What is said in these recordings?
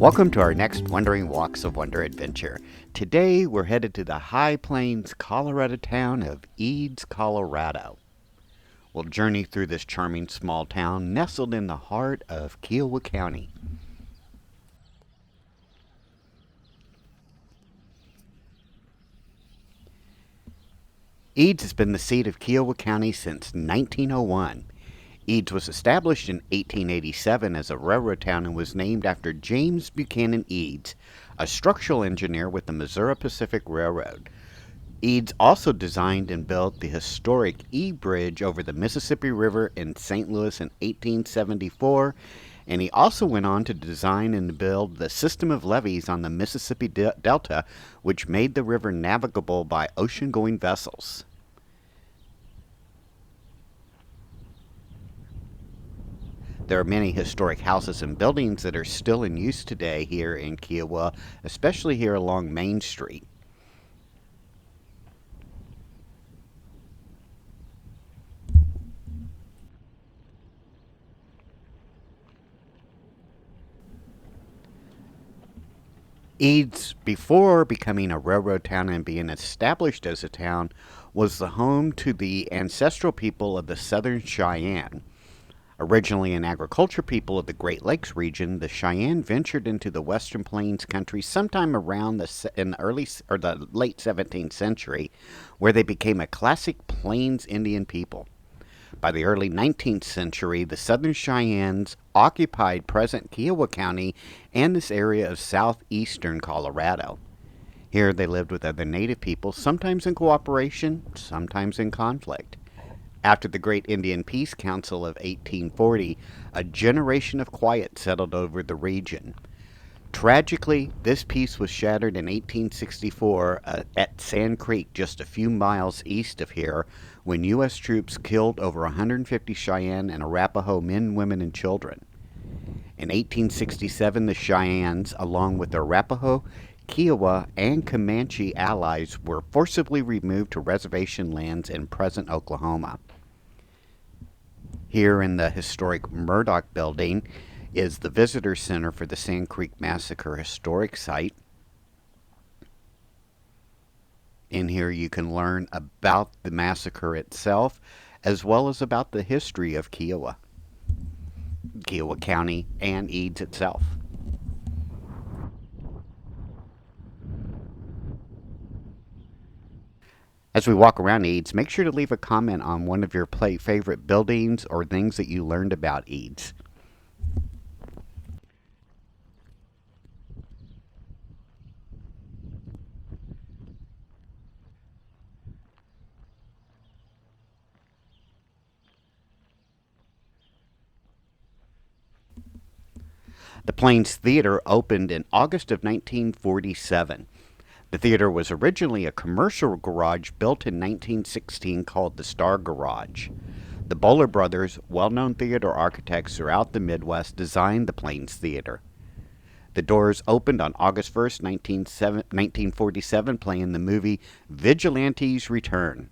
Welcome to our next Wandering Walks of Wonder adventure. Today we're headed to the High Plains, Colorado town of Eads, Colorado. We'll journey through this charming small town nestled in the heart of Kiowa County. Eads has been the seat of Kiowa County since 1901. Eads was established in 1887 as a railroad town and was named after James Buchanan Eads, a structural engineer with the Missouri Pacific Railroad. Eads also designed and built the historic E Bridge over the Mississippi River in St. Louis in 1874, and he also went on to design and build the system of levees on the Mississippi Delta, which made the river navigable by ocean-going vessels. There are many historic houses and buildings that are still in use today here in Kiowa, especially here along Main Street. Eads, before becoming a railroad town and being established as a town, was the home to the ancestral people of the Southern Cheyenne. Originally an agriculture people of the Great Lakes region, the Cheyenne ventured into the Western Plains country sometime around the late 17th century, where they became a classic Plains Indian people. By the early 19th century, the Southern Cheyennes occupied present Kiowa County and this area of southeastern Colorado. Here they lived with other native people, sometimes in cooperation, sometimes in conflict. After the Great Indian Peace Council of 1840, a generation of quiet settled over the region. Tragically, this peace was shattered in 1864 at Sand Creek, just a few miles east of here, when U.S. troops killed over 150 Cheyenne and Arapaho men, women, and children. In 1867, the Cheyennes, along with Arapaho, Kiowa, and Comanche allies, were forcibly removed to reservation lands in present Oklahoma. Here in the historic Murdoch Building is the Visitor Center for the Sand Creek Massacre Historic Site. In here you can learn about the massacre itself, as well as about the history of Kiowa County, and Eads itself. As we walk around Eads, make sure to leave a comment on one of your favorite buildings or things that you learned about Eads. The Plains Theater opened in August of 1947. The theater was originally a commercial garage built in 1916 called the Star Garage. The Bowler brothers, well-known theater architects throughout the Midwest, designed the Plains Theater. The doors opened on August 1st, 1947, playing the movie Vigilantes Return.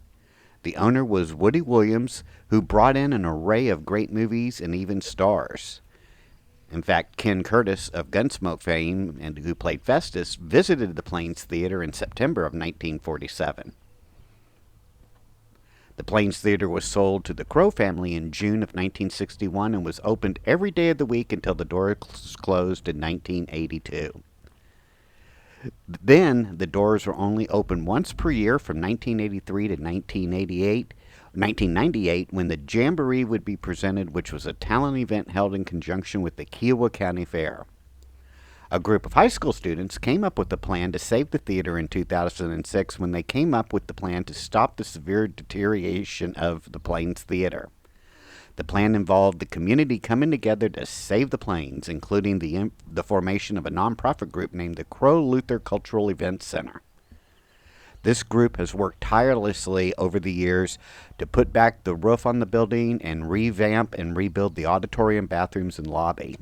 The owner was Woody Williams, who brought in an array of great movies and even stars. In fact, Ken Curtis of Gunsmoke fame, and who played Festus, visited the Plains Theater in September of 1947. The Plains Theater was sold to the Crow family in June of 1961 and was opened every day of the week until the doors closed in 1982. Then, the doors were only open once per year from 1983 to 1998, when the Jamboree would be presented, which was a talent event held in conjunction with the Kiowa County Fair. A group of high school students came up with a plan to save the theater in 2006 when they came up with the plan to stop the severe deterioration of the Plains Theater. The plan involved the community coming together to save the Plains, including the formation of a nonprofit group named the Crow Luther Cultural Events Center. This group has worked tirelessly over the years to put back the roof on the building and revamp and rebuild the auditorium, bathrooms, and lobby.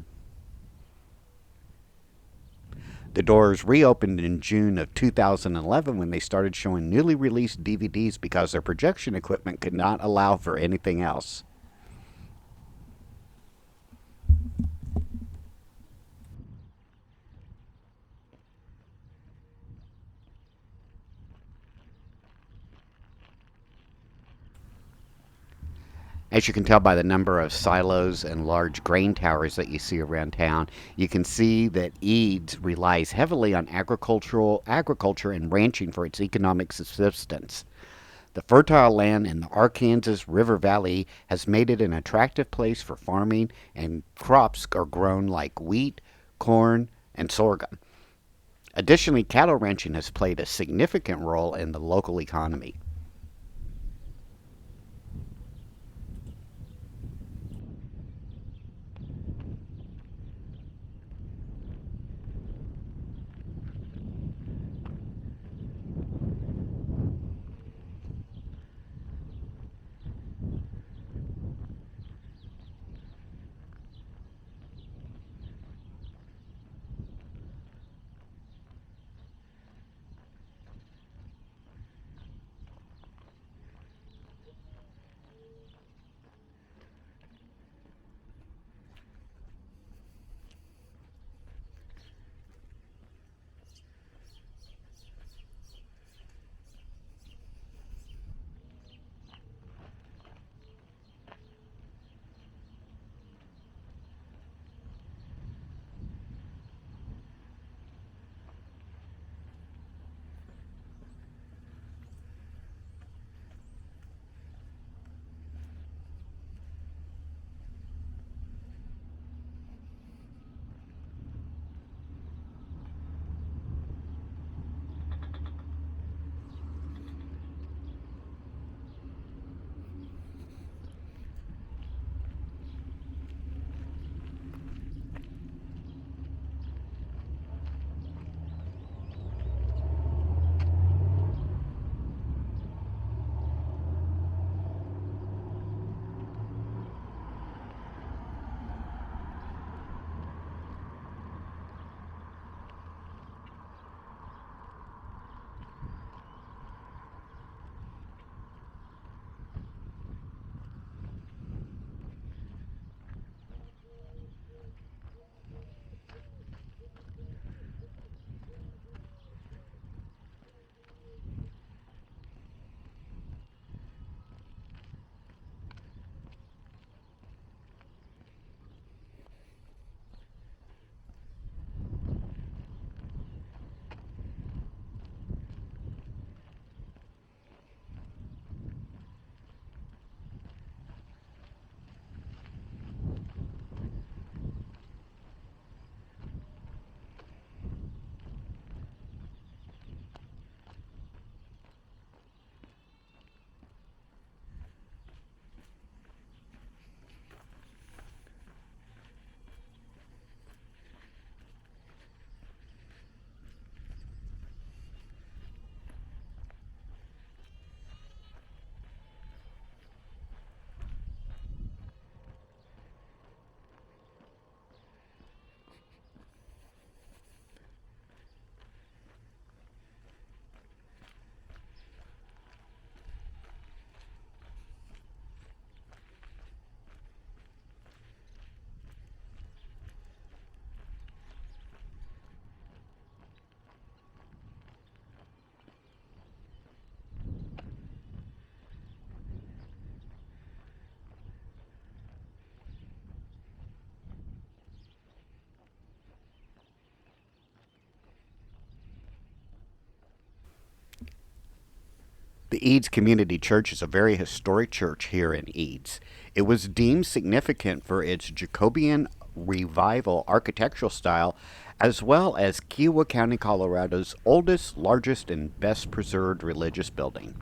The doors reopened in June of 2011 when they started showing newly released DVDs because their projection equipment could not allow for anything else. As you can tell by the number of silos and large grain towers that you see around town, you can see that Eads relies heavily on agriculture and ranching for its economic subsistence. The fertile land in the Arkansas River Valley has made it an attractive place for farming, and crops are grown like wheat, corn, and sorghum. Additionally, cattle ranching has played a significant role in the local economy. The Eads Community Church is a very historic church here in Eads. It was deemed significant for its Jacobean revival architectural style, as well as Kiowa County, Colorado's oldest, largest, and best preserved religious building.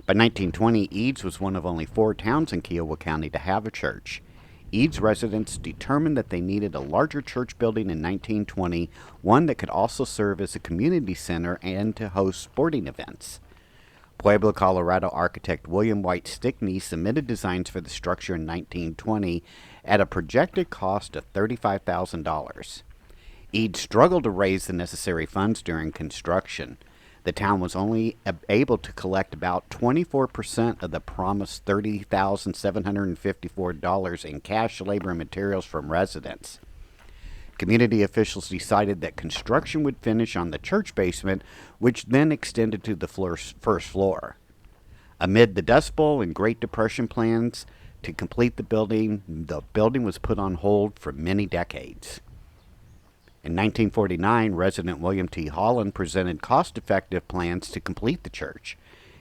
By 1920, Eads was one of only 4 towns in Kiowa County to have a church. Eads residents determined that they needed a larger church building in 1920, one that could also serve as a community center and to host sporting events. Pueblo, Colorado architect William White Stickney submitted designs for the structure in 1920 at a projected cost of $35,000. Eads struggled to raise the necessary funds during construction. The town was only able to collect about 24% of the promised $30,754 in cash, labor, and materials from residents. Community officials decided that construction would finish on the church basement, which then extended to the first floor. Amid the Dust Bowl and Great Depression plans, To complete the building was put on hold for many decades. In 1949, resident William T. Holland presented cost effective plans to complete the church.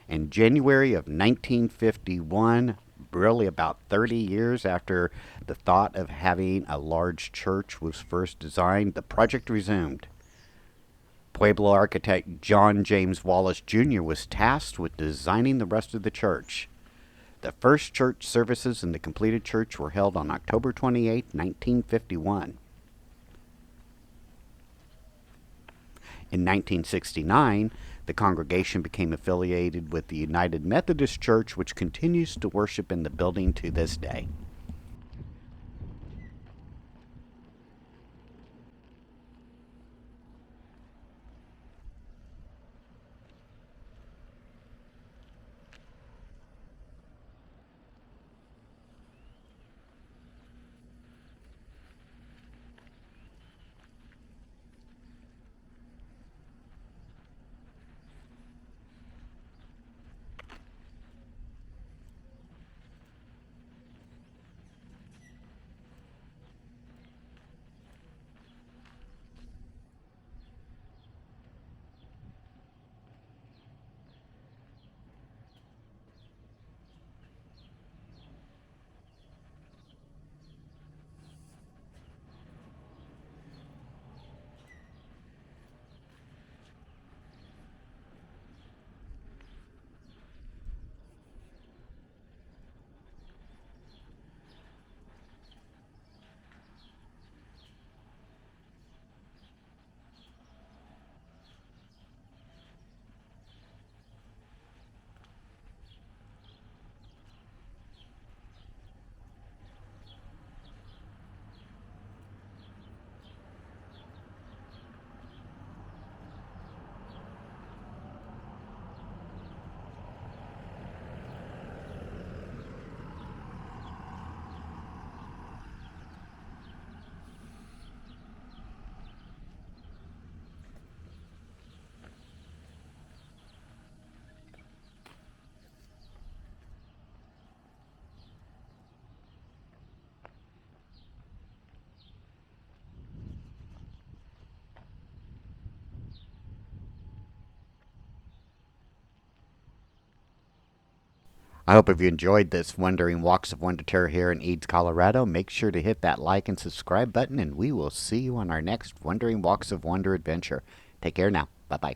In January of 1951, really about 30 years after the thought of having a large church was first designed, the project resumed. Pueblo architect John James Wallace Jr. was tasked with designing the rest of the church. The first church services in the completed church were held on October 28, 1951. In 1969, the congregation became affiliated with the United Methodist Church, which continues to worship in the building to this day. I hope if you enjoyed this Wandering Walks of Wonder Tour here in Eads, Colorado, make sure to hit that like and subscribe button, and we will see you on our next Wandering Walks of Wonder adventure. Take care now. Bye bye.